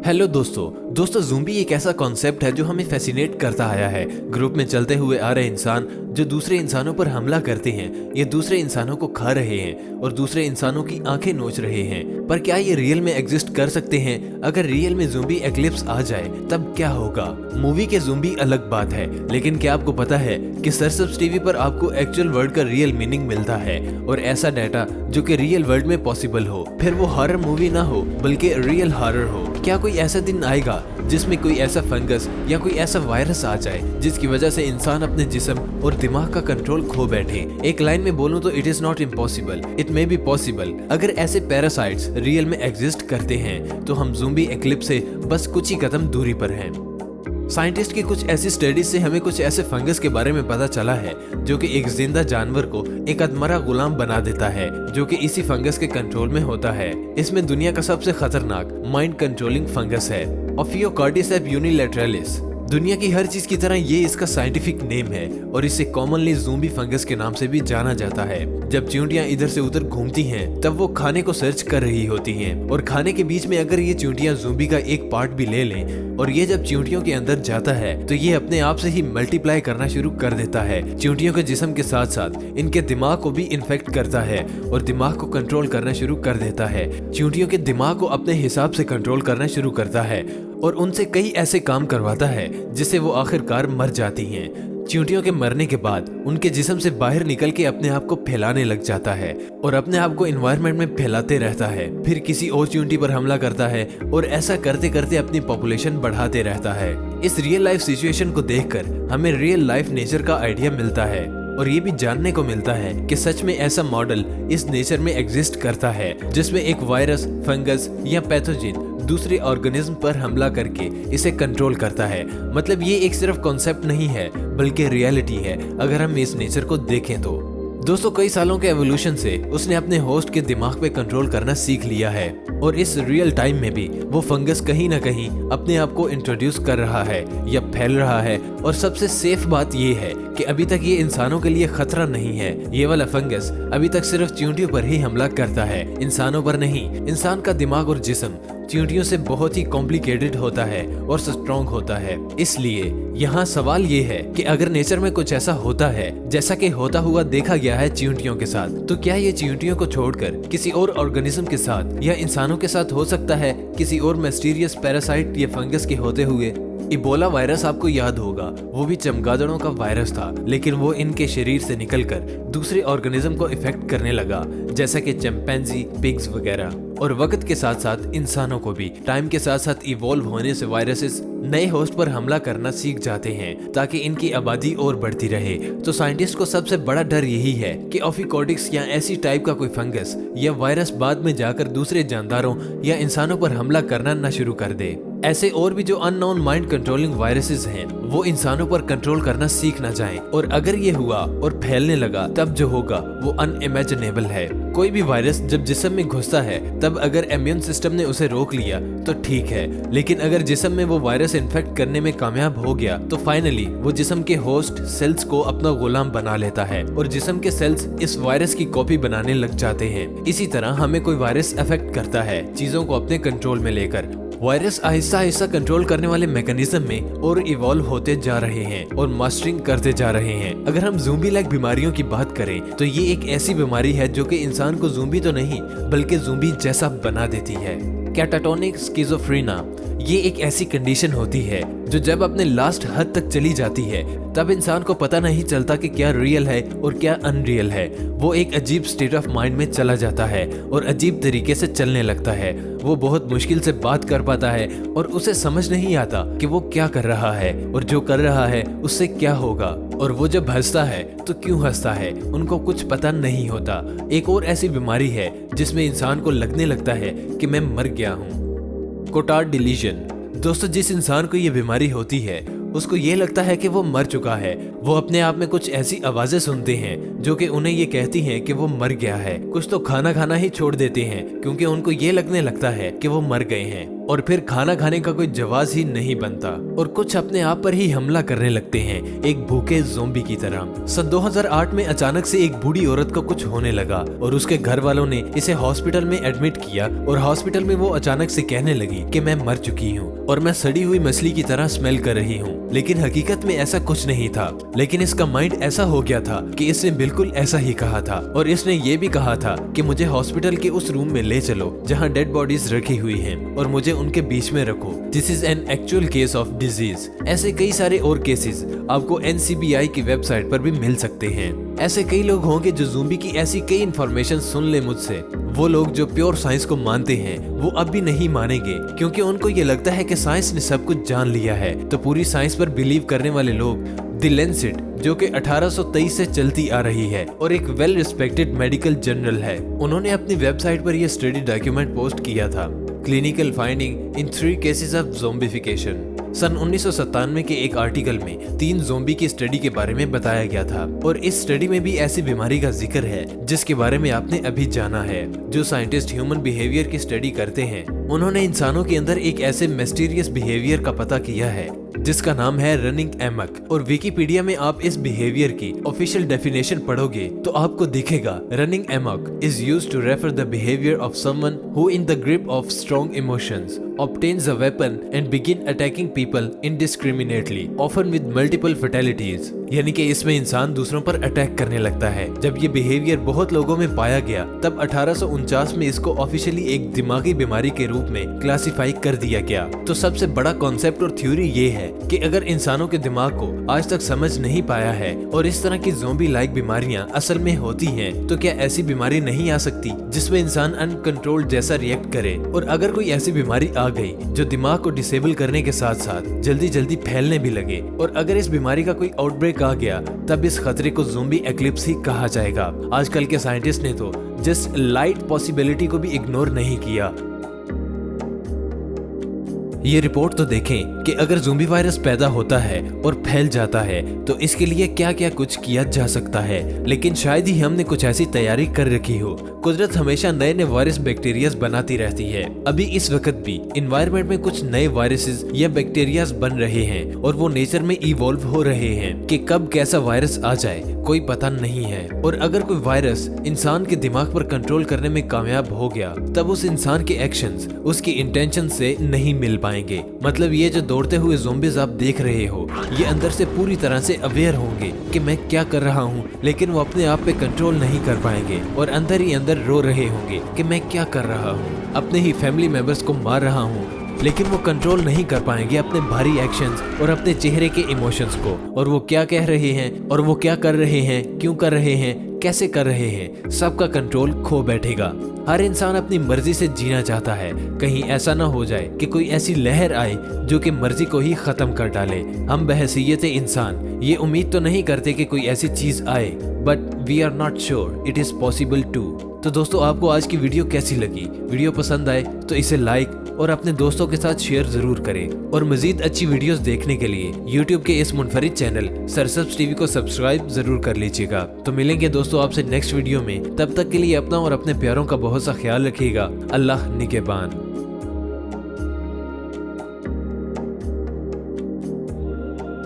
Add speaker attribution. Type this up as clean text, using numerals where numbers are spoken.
Speaker 1: Hello दोस्तों ज़ूम्बी एक ऐसा कॉन्सेप्ट है जो हमें फैसिनेट करता आया है। ग्रुप में चलते हुए आ रहे इंसान जो दूसरे इंसानों पर हमला करते हैं, ये दूसरे इंसानों को खा रहे हैं और दूसरे इंसानों की आंखें नोच रहे हैं। पर क्या ये रियल में एग्जिस्ट कर सकते हैं? अगर रियल में ज़ूम्बी एक्लिप्स आ जाए तब क्या होगा? मूवी के ज़ूम्बी अलग बात है, लेकिन क्या आपको पता है कि सरसब्स टीवी पर आपको एक्चुअल वर्ड का रियल मीनिंग मिलता है और ऐसा डाटा जो कि रियल वर्ल्ड में पॉसिबल हो, फिर वो हॉरर मूवी ना हो बल्कि रियल हॉरर हो। क्या कोई ऐसा दिन आएगा जिसमें कोई ऐसा फंगस या कोई ऐसा वायरस आ जाए जिसकी वजह से इंसान अपने जिस्म और दिमाग का कंट्रोल खो बैठे? एक लाइन में बोलूं तो it is not impossible, it may be possible. अगर ऐसे पैरासाइट्स रियल में एग्जिस्ट करते हैं तो हम ज़ूम्बी एक्लिप्स से बस कुछ ही कदम दूरी पर हैं। साइंटिस्ट की कुछ ऐसी स्टडीज से हमें कुछ ऐसे फंगस के बारे में पता चला है जो कि एक जिंदा जानवर को एक अधमरा गुलाम बना देता है, जो कि इसी फंगस के कंट्रोल में होता है। इसमें दुनिया का सबसे खतरनाक माइंड कंट्रोलिंग फंगस है ओफियोकार्डिसेप्स यूनिलैटरलिस। दुनिया की हर चीज की तरह ये इसका साइंटिफिक नेम है और इसे कॉमनली ज़ूम्बी फंगस के नाम से भी जाना जाता है। जब चींटियां इधर से उधर घूमती हैं तब वो खाने को सर्च कर रही होती हैं और खाने के बीच में अगर ये चींटियां ज़ूम्बी का एक पार्ट भी ले लें और ये जब चींटियों के अंदर जाता है तो ये अपने आप से ही मल्टीप्लाई करना शुरू कर देता है। चींटियों के जिस्म के साथ साथ इनके दिमाग को भी इन्फेक्ट करता है और दिमाग को कंट्रोल करना शुरू कर देता है। चींटियों के दिमाग को अपने हिसाब से कंट्रोल करना शुरू करता है और उनसे कई ऐसे काम करवाता है जिससे वो आखिरकार मर जाती हैं। चींटियों के मरने के बाद उनके जिस्म से बाहर निकल के अपने आप को फैलाने लग जाता है और अपने आप को एनवायरनमेंट में फैलाते रहता है, फिर किसी और चींटी पर हमला करता है और ऐसा करते करते अपनी पॉपुलेशन बढ़ाते रहता है। इस रियल लाइफ सिचुएशन को देखकर हमें रियल लाइफ नेचर का आइडिया मिलता है और ये भी जानने को मिलता है कि सच में ऐसा मॉडल इस नेचर में एग्जिस्ट करता है जिसमें एक वायरस, फंगस या पैथोजन दूसरे ऑर्गेनिज्म पर हमला करके इसे कंट्रोल करता है। मतलब ये एक सिर्फ कॉन्सेप्ट नहीं है बल्कि रियलिटी है अगर हम इस नेचर को देखें तो। दोस्तों, कई सालों के एवोल्यूशन से उसने अपने होस्ट के दिमाग पे कंट्रोल करना सीख लिया है और इस रियल टाइम में भी वो फंगस कहीं ना कहीं अपने आप को इंट्रोड्यूस कर रहा है या फैल रहा है। और सबसे सेफ बात ये है कि अभी तक ये इंसानों के लिए खतरा नहीं है। ये वाला फंगस अभी तक सिर्फ चींटियों पर ही हमला करता है, इंसानों पर नहीं। इंसान का दिमाग और जिस्म चींटियों से बहुत ही कॉम्प्लिकेटेड होता है और स्ट्रॉन्ग होता है। इसलिए यहाँ सवाल ये है कि अगर नेचर में कुछ ऐसा होता है जैसा कि होता हुआ देखा गया है चींटियों के साथ, तो क्या ये चींटियों को छोड़कर किसी और ऑर्गेनिज्म के साथ या इंसानों के साथ हो सकता है, किसी और मिस्टीरियस पैरासाइट या फंगस के होते हुए? इबोला वायरस आपको याद होगा, वो भी चमगादड़ों का वायरस था, लेकिन वो इनके शरीर से निकलकर दूसरे ऑर्गेनिज्म को इफेक्ट करने लगा, जैसा कि चिंपैंजी, पिग्स वगैरह। और वक्त के साथ साथ इंसानों को भी टाइम के साथ साथ इवॉल्व होने से वायरसेस नए होस्ट पर हमला करना सीख जाते हैं ताकि इनकी आबादी और बढ़ती रहे। तो साइंटिस्ट को सबसे बड़ा डर यही है कि ओफियोकार्डिस या ऐसी टाइप का कोई फंगस या वायरस बाद में जाकर दूसरे जानदारों या इंसानों पर हमला करना न शुरू कर दे। ऐसे और भी जो अननोन माइंड कंट्रोलिंग वायरसेस हैं वो इंसानों पर कंट्रोल करना सीख ना जाएं। और अगर ये हुआ और फैलने लगा तब जो होगा वो अनइमेजिनेबल है। कोई भी वायरस जब जिस्म में घुसता है तब अगर इम्यून सिस्टम ने उसे रोक लिया तो ठीक है, लेकिन अगर जिस्म में वो वायरस इन्फेक्ट करने में कामयाब हो गया तो फाइनली वो जिस्म के होस्ट सेल्स को अपना गुलाम बना लेता है और जिस्म के सेल्स इस वायरस की कॉपी बनाने लग जाते हैं। इसी तरह हमें कोई वायरस अफेक्ट करता है चीजों को अपने कंट्रोल में लेकर। वायरस आहिस्ता आहिस्ता कंट्रोल करने वाले मैकेनिज्म में और इवॉल्व होते जा रहे हैं और मास्टरिंग करते जा रहे हैं। अगर हम ज़ूम्बी लाइक बीमारियों की बात करें तो ये एक ऐसी बीमारी है जो कि इंसान को ज़ूम्बी तो नहीं बल्कि ज़ूम्बी जैसा बना देती है। कैटाटोनिक स्किज़ोफ्रेनिया ये एक ऐसी कंडीशन होती है जो जब अपने लास्ट हद तक चली जाती है तब इंसान को पता नहीं चलता कि क्या रियल है और क्या अनरियल है। वो एक अजीब स्टेट ऑफ माइंड में चला जाता है और अजीब तरीके से चलने लगता है। वो बहुत मुश्किल से बात कर पाता है और उसे समझ नहीं आता कि वो क्या कर रहा है और जो कर रहा है उससे क्या होगा। और वो जब हंसता है तो क्यों हंसता है उनको कुछ पता नहीं होता। एक और ऐसी बीमारी है जिसमें इंसान को लगने लगता है कि मैं मर गया हूँ, कोटार्ड डिलीजन। दोस्तों, जिस इंसान को ये बीमारी होती है उसको ये लगता है कि वो मर चुका है। वो अपने आप में कुछ ऐसी आवाजें सुनते हैं जो कि उन्हें ये कहती हैं कि वो मर गया है। कुछ तो खाना खाना ही छोड़ देते हैं क्योंकि उनको ये लगने लगता है कि वो मर गए हैं। और फिर खाना खाने का कोई जवाब ही नहीं बनता और कुछ अपने आप पर ही हमला करने लगते हैं, एक भूखे ज़ोंबी की तरह। सन 2008 में अचानक से एक बूढ़ी औरत को कुछ होने लगा और उसके घर वालों ने इसे हॉस्पिटल में एडमिट किया और हॉस्पिटल में वो अचानक से कहने लगी कि मैं मर चुकी हूँ और मैं सड़ी हुई मछली की तरह स्मेल कर रही हूँ। लेकिन हकीकत में ऐसा कुछ नहीं था, लेकिन इसका माइंड ऐसा हो गया था कि इसने बिल्कुल ऐसा ही कहा था और इसने ये भी कहा था कि मुझे हॉस्पिटल के उस रूम में ले चलो जहाँ डेड बॉडीज रखी हुई हैं और मुझे उनके बीच में रखो। This is an actual case of disease. ऐसे कई सारे और केसेस आपको NCBI की वेबसाइट पर भी मिल सकते हैं। ऐसे कई लोग होंगे जो ज़ोंबी की ऐसी कई इन्फॉर्मेशन सुन ले मुझसे। वो लोग जो प्योर साइंस को मानते हैं वो अब भी नहीं मानेंगे क्योंकि उनको ये लगता है कि साइंस ने सब कुछ जान लिया है। तो पूरी साइंस पर बिलीव करने वाले लोग द लैंसेट, जो कि 1823 से चलती आ रही है और एक वेल रिस्पेक्टेड मेडिकल जर्नल है, उन्होंने अपनी वेबसाइट पर यह स्टडी डॉक्यूमेंट पोस्ट किया था, clinical finding in 3 cases of zombification. सन 1997 के एक आर्टिकल में 3 ज़ोंबी की स्टडी के बारे में बताया गया था और इस स्टडी में भी ऐसी बीमारी का जिक्र है जिसके बारे में आपने अभी जाना है। जो साइंटिस्ट ह्यूमन बिहेवियर की स्टडी करते हैं उन्होंने इंसानों के अंदर एक ऐसे मिस्टीरियस बिहेवियर का पता किया है जिसका नाम है रनिंग एमक। और विकिपीडिया में आप इस बिहेवियर की ऑफिशियल डेफिनेशन पढ़ोगे तो आपको दिखेगा, running amok is used to refer the behaviour of someone who in the grip of strong emotions obtains a weapon and begin attacking people indiscriminately, often with multiple fatalities। यानी कि इसमें इंसान दूसरों पर अटैक करने लगता है। जब ये बिहेवियर बहुत लोगों में पाया गया तब 1849 में इसको ऑफिशियली एक दिमागी बीमारी के रूप में क्लासिफाई कर दिया गया। तो सबसे बड़ा कॉन्सेप्ट और थ्योरी ये है कि अगर इंसानों के दिमाग को आज तक समझ नहीं पाया है और इस तरह की ज़ोंबी लाइक बीमारियां असल में होती हैं, तो क्या ऐसी बीमारी नहीं आ सकती जिसमें इंसान अनकंट्रोल्ड जैसा रिएक्ट करे? और अगर कोई ऐसी बीमारी आ गई जो दिमाग को डिसेबल करने के साथ साथ जल्दी जल्दी फैलने भी लगे और अगर इस बीमारी का कोई आउटब्रेक आ गया तब इस खतरे को ज़ोंबी एक्लिप्स ही कहा जाएगा। आजकल के साइंटिस्ट ने तो जस्ट लाइट पॉसिबिलिटी को भी इग्नोर नहीं किया। ये रिपोर्ट तो देखें कि अगर ज़ोंबी वायरस पैदा होता है और फैल जाता है तो इसके लिए क्या क्या कुछ किया जा सकता है, लेकिन शायद ही हमने कुछ ऐसी तैयारी कर रखी हो। कुदरत हमेशा नए नए वायरस बैक्टीरियाज बनाती रहती है। अभी इस वक्त भी इन्वायरमेंट में कुछ नए वायरसेस या बैक्टीरियाज बन रहे हैं और वो नेचर में इवॉल्व हो रहे हैं कि कब कैसा वायरस आ जाए कोई पता नहीं है। और अगर कोई वायरस इंसान के दिमाग पर कंट्रोल करने में कामयाब हो गया तब उस इंसान के एक्शंस उसकी इंटेंशन से नहीं मिल पाएंगे। मतलब ये जो दौड़ते हुए ज़ोंबीज आप देख रहे हो ये अंदर से पूरी तरह से अवेयर होंगे कि मैं क्या कर रहा हूँ, लेकिन वो अपने आप पे कंट्रोल नहीं कर पाएंगे और अंदर ही अंदर रो रहे होंगे कि मैं क्या कर रहा हूँ, अपने ही फैमिली मेंबर्स को मार रहा हूँ, लेकिन वो कंट्रोल नहीं कर पाएंगे अपने भारी एक्शंस और अपने चेहरे के इमोशंस को। और वो क्या कह रहे हैं और वो क्या कर रहे हैं, क्यों कर रहे हैं, कैसे कर रहे हैं, सबका कंट्रोल खो बैठेगा। हर इंसान अपनी मर्जी से जीना चाहता है, कहीं ऐसा ना हो जाए कि कोई ऐसी लहर आए जो कि मर्जी को ही खत्म कर डाले। हम बहसीयत इंसान ये उम्मीद तो नहीं करते कि कोई ऐसी चीज आए, but we are not sure it is possible to. तो दोस्तों आपको आज की वीडियो कैसी लगी? वीडियो पसंद आए तो इसे लाइक और अपने दोस्तों के साथ शेयर जरूर करें और मजीद अच्छी वीडियोस देखने के लिए YouTube के इस मुनफरिद चैनल सरसब्ज टीवी को सब्सक्राइब जरूर कर लीजिएगा। तो मिलेंगे दोस्तों आपसे नेक्स्ट वीडियो में, तब तक के लिए अपना और अपने प्यारों का बहुत सा ख्याल रखिएगा। अल्लाह निगहबान।